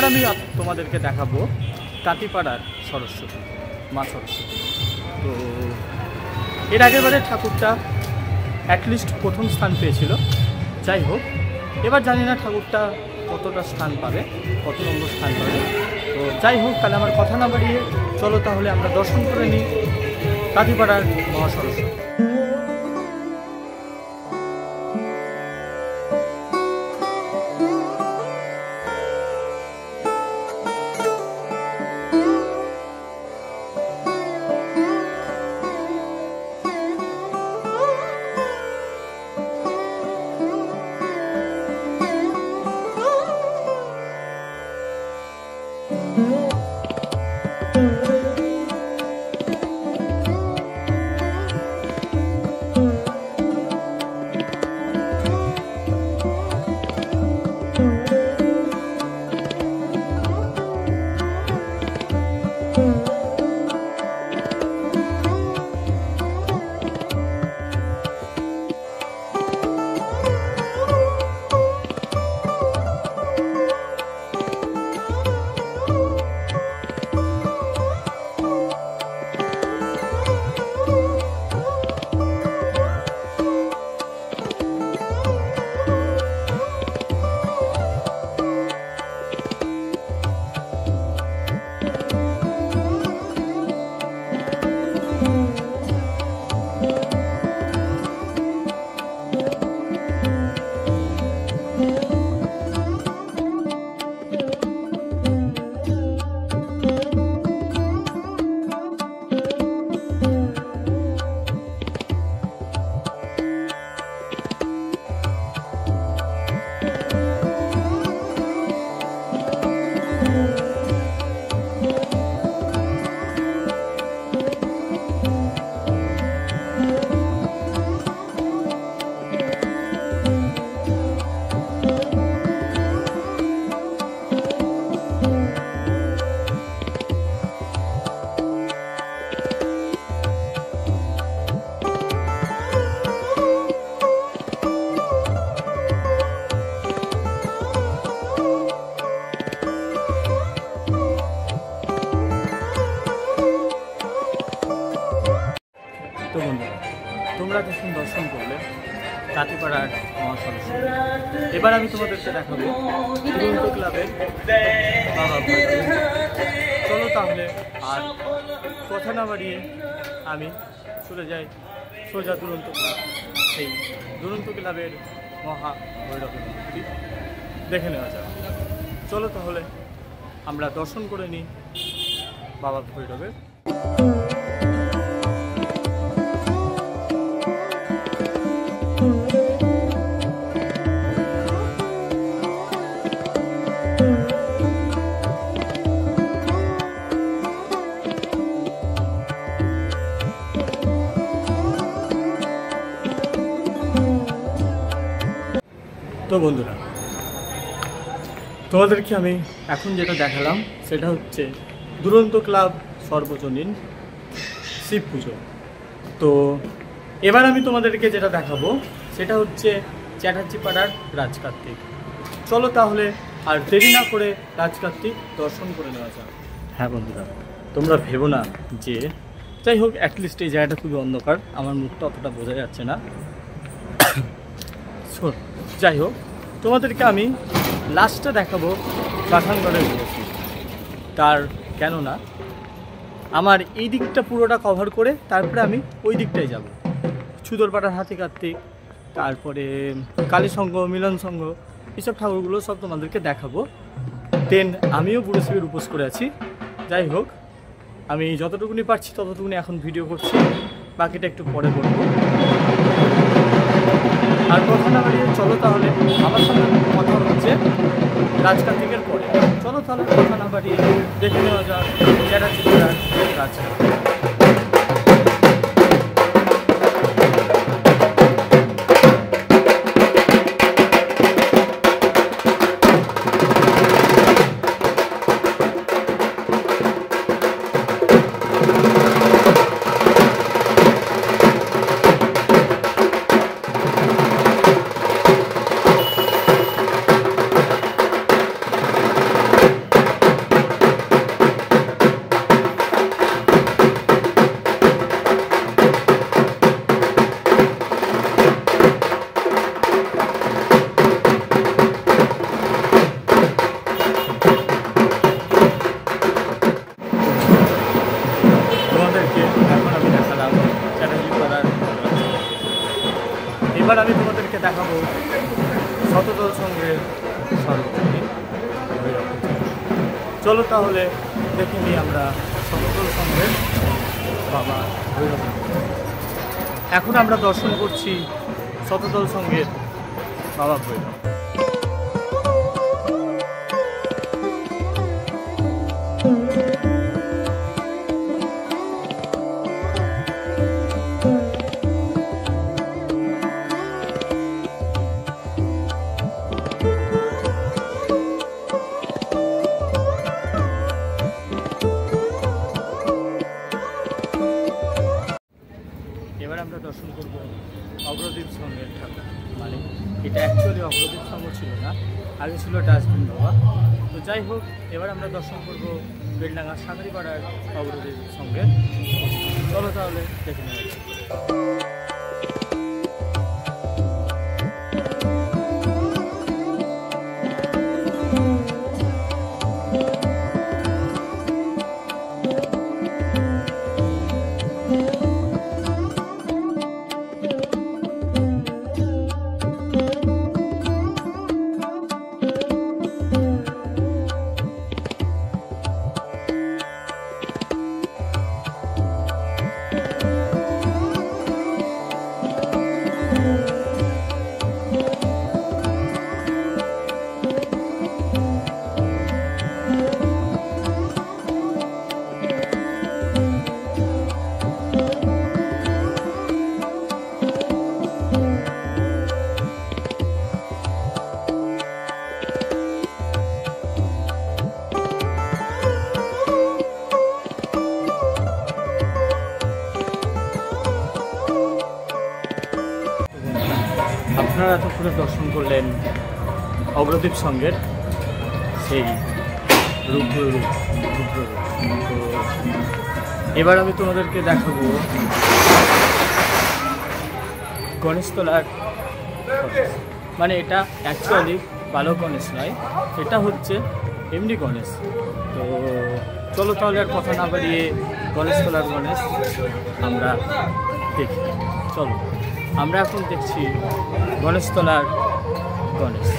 আমি তোমাদেরকে দেখাবো কাটিপাড়ার সরস্বতী, মা সরস্বতী। তো এর আগেরবারে ঠাকুরটা অ্যাটলিস্ট প্রথম স্থান পেয়েছিল। যাই হোক, এবার জানি না ঠাকুরটা কতটা স্থান পাবে, কত নম্বর স্থান পাবে। তো যাই হোক, তাহলে আমার কথা না বাড়িয়ে চলো তাহলে আমরা দর্শন করে নিই কাটিপাড়ার মহা সরস্বতী। তো বন্ধুরা, তোমরা যখন দর্শন করলে কাটিপাড়ার মহা সরস্বতী, এবার আমি তোমাদেরকে দেখাবো দুরন্ত ক্লাবের বাবা ভৈরব। চলো তাহলে আর কথা না বাড়িয়ে আমি চলে যাই সোজা দুরন্ত ক্লাব, সেই দুরন্ত ক্লাবের মহা ভৈরবের মূর্তি দেখে নেওয়া যাক। চলো তাহলে আমরা দর্শন করে নিই বাবা ভৈরবের। তো বন্ধুরা, তোমাদেরকে আমি এখন যেটা দেখালাম সেটা হচ্ছে দুরন্ত ক্লাব সর্বজনীন শিব পুজো। তো এবার আমি তোমাদেরকে যেটা দেখাবো সেটা হচ্ছে চ্যাটার্জিপাড়ার রাজকার্তিক। চলো তাহলে আর দেরি না করে রাজকার্তিক দর্শন করে নেওয়া যাক। হ্যাঁ বন্ধুরা, তোমরা ভেবো না যে, যাই হোক, অ্যাটলিস্ট এই জায়গাটা খুবই অন্ধকার, আমার মুখটা অতটা বোঝা যাচ্ছে না। যাই হোক, তোমাদেরকে আমি লাস্টটা দেখাবো পাঠানগড়ের মূর্তি। তার কেননা আমার এই দিকটা পুরোটা কভার করে তারপরে আমি ওই দিকটায় যাব। ছুদরপাড়ার হাতি কার্তিক, তারপরে কালী সংঘ, মিলন সংঘ, এইসব ঠাকুরগুলো সব তোমাদেরকে দেখাবো। দেন আমিও বুড়ো শিবের উপোস করে আছি। যাই হোক, আমি যতটুকুনি পারছি ততটুকুনি এখন ভিডিও করছি, বাকিটা একটু পরে করবো। আর কথা না বাড়িয়ে চলো তাহলে আমার সঙ্গে কথা হচ্ছে রাজকার্তিকের পরে। চলো তাহলে কথা না বাড়িয়ে দেখে নেওয়া যাক চ্যাটার্জিপাড়ার রাজকার্তিক। এবার আমি তোমাদেরকে দেখাবো শতদল সংঘের সর্বজনীন ভৈরব প্রতিমা। চলো তাহলে দেখে নিই আমরা শতদল সংঘের বাবা ভৈরব প্রতিমা। এখন আমরা দর্শন করছি শতদল সংঘের বাবা ভৈরব। এবার আমরা দর্শন করব অগ্রদীপ সংঘের ঠাকুর। মানে এটা অ্যাকচুয়ালি অগ্রদীপ সংঘ ছিল না, আগে ছিল ডাস্টবিন বাবা। তো যাই হোক, এবার আমরা দর্শন করব বেলডাঙ্গা সাঁকড়িপাড়ার অগ্রদীপ সংঘের। চলো তাহলে দেখে নেওয়া যাক। আপনারা এতক্ষণে দর্শন করলেন অগ্রদীপ সংঘের সেই রুদ্ররূপ। তো এবার আমি তোমাদেরকে দেখাবো গণেশতলার গণেশ। মানে এটা অ্যাকচুয়ালি বালক গণেশ নয়, এটা হচ্ছে এমনি গণেশ। তো চলো তাহলে আর কথা না বাড়িয়ে গণেশতলার গণেশ আমরা দেখি। চলো, আমরা এখন দেখছি গণেশতলার গণেশ।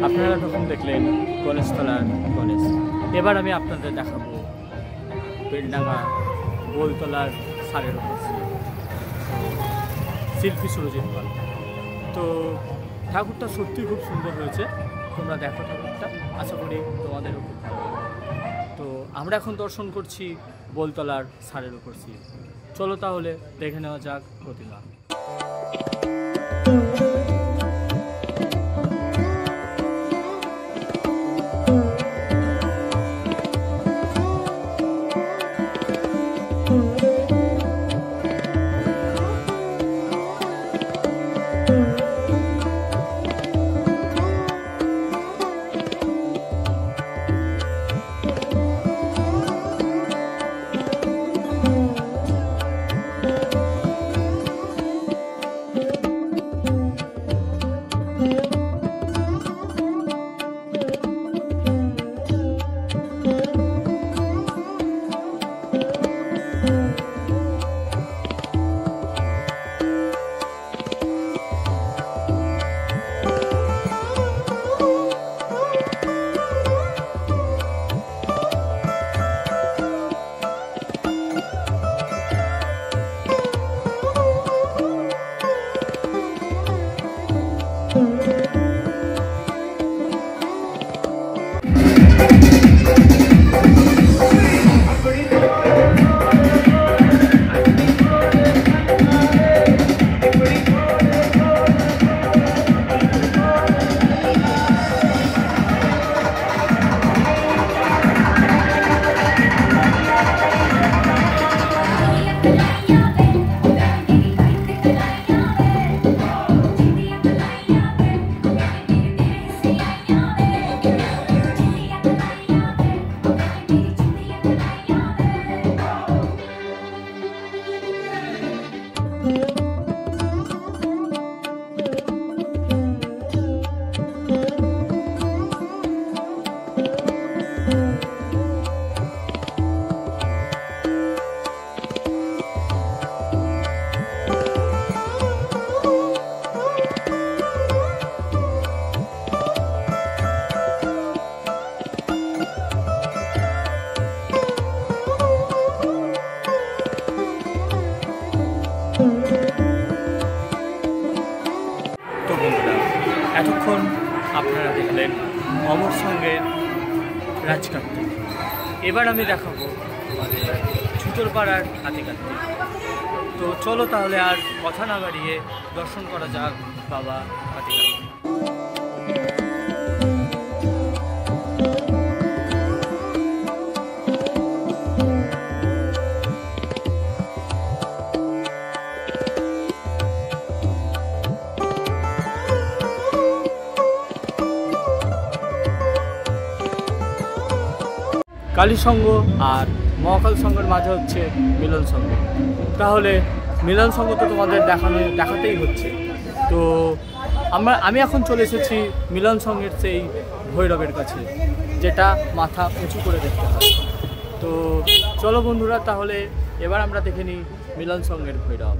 আপনারা তখন দেখলেন গণেশতলার গণেশ। এবার আমি আপনাদের দেখাবো বেলডাঙ্গা গোলতলার সারের উপর শিল্পী সুরজিৎ পাল। তো ঠাকুরটা সত্যি খুব সুন্দর হয়েছে, তোমরা দেখো ঠাকুরটা, আশা করি তোমাদেরও খুব ভালো লাগবে। তো আমরা এখন দর্শন করছি বোলতলার সারের উপর শিল্পী। চলো তাহলে দেখে নেওয়া যাক প্রতিমা। আপনারা দেখলেন অমর সঙ্গের রাজকার্তিক। এবার আমি দেখাবো ছুতোরপাড়ার হাতি কার্তিক। তো চলো তাহলে আর কথা না বাড়িয়ে দর্শন করা যাক বাবা হাতি কার্তিক। কালী সংঘ আর মহাকাল সংঘের মাঝে হচ্ছে মিলন সংঘ। তাহলে মিলন সংঘ তো তোমাদের দেখাতেই হচ্ছে। তো আমি এখন চলে এসেছি মিলন সংঘের সেই ভৈরবের কাছে, যেটা মাথা উঁচু করে দেখতে হয়। তো চলো বন্ধুরা, তাহলে এবার আমরা দেখে নিই মিলন সংঘের ভৈরব।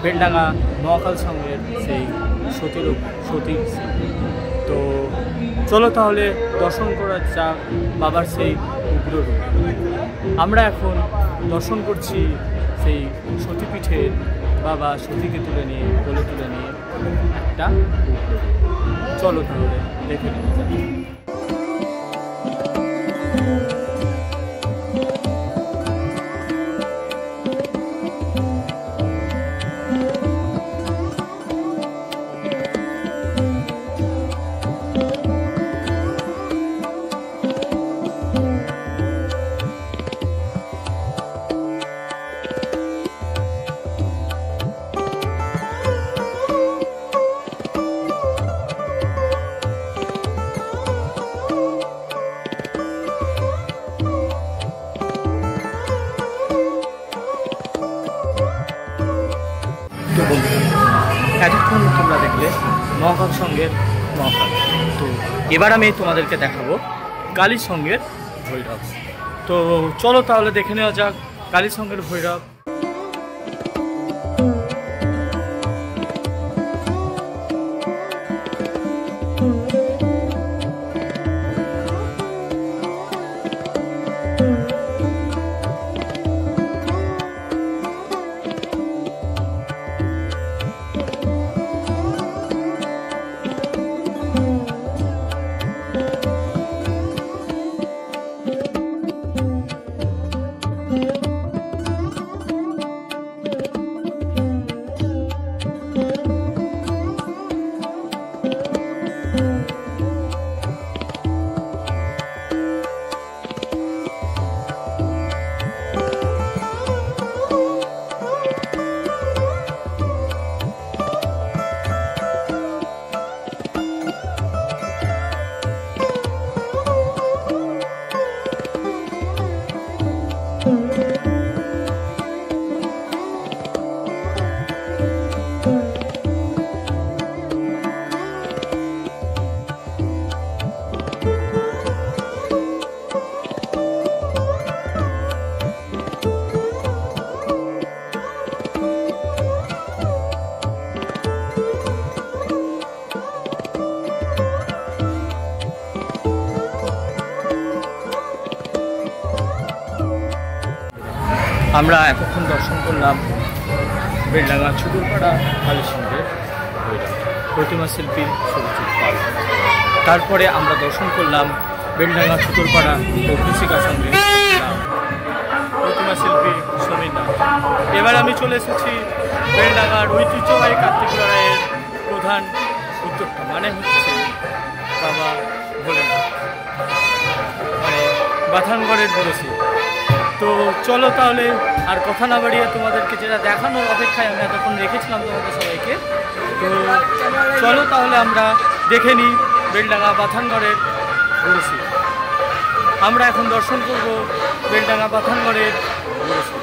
বেলডাঙ্গা মহাকাল সংঘের সেই সতী। তো চলো তাহলে দর্শন করা যাক বাবার সেই উগ্ররূপ। আমরা এখন দর্শন করছি সেই সতীপীঠের বাবা সতীকে কোলে তুলে নিয়ে একটা উগ্ররূপ। চলো তাহলে দেখে নেওয়া যাক। এতক্ষণ তোমরা দেখলে মহাকাল সংঘের মহাকাল। তো এবার আমি তোমাদেরকে দেখাবো কালী সংঘের ভৈরব। তো চলো তাহলে দেখে নেওয়া যাক কালী সংঘের ভৈরব। আমরা এতক্ষণ দর্শন করলাম বেলডাঙ্গা ছুতোরপাড়া কালী সংঘের ভৈরব, প্রতিমা শিল্পী সুরজিৎ পাল। তারপরে আমরা দর্শন করলাম বেলডাঙ্গা ছুতোরপাড়া অগ্নিশিখা সংঘের প্রতিমা শিল্পী সমীর নাথ। এবার আমি চলে এসেছি বেলডাঙ্গার ঐতিহ্যবাহী কার্তিক লড়াইয়ের প্রধান উদ্যোক্তা, মানে হচ্ছে বাবা ভোলেনাথ। বাথানগড়ের ঘুরেছি। তো চলো তাহলে আর কথা না বাড়িয়ে তোমাদেরকে যেটা দেখানোর অপেক্ষায় আমি এতক্ষণ রেখেছিলাম তোমাদের সবাইকে, তো চলো তাহলে আমরা দেখে নিই বেলডাঙ্গা বাথানগড়ের ঘুরেছি। আমরা এখন দর্শন করব বেলডাঙ্গা বাথানগড়ের ঘুরেছি।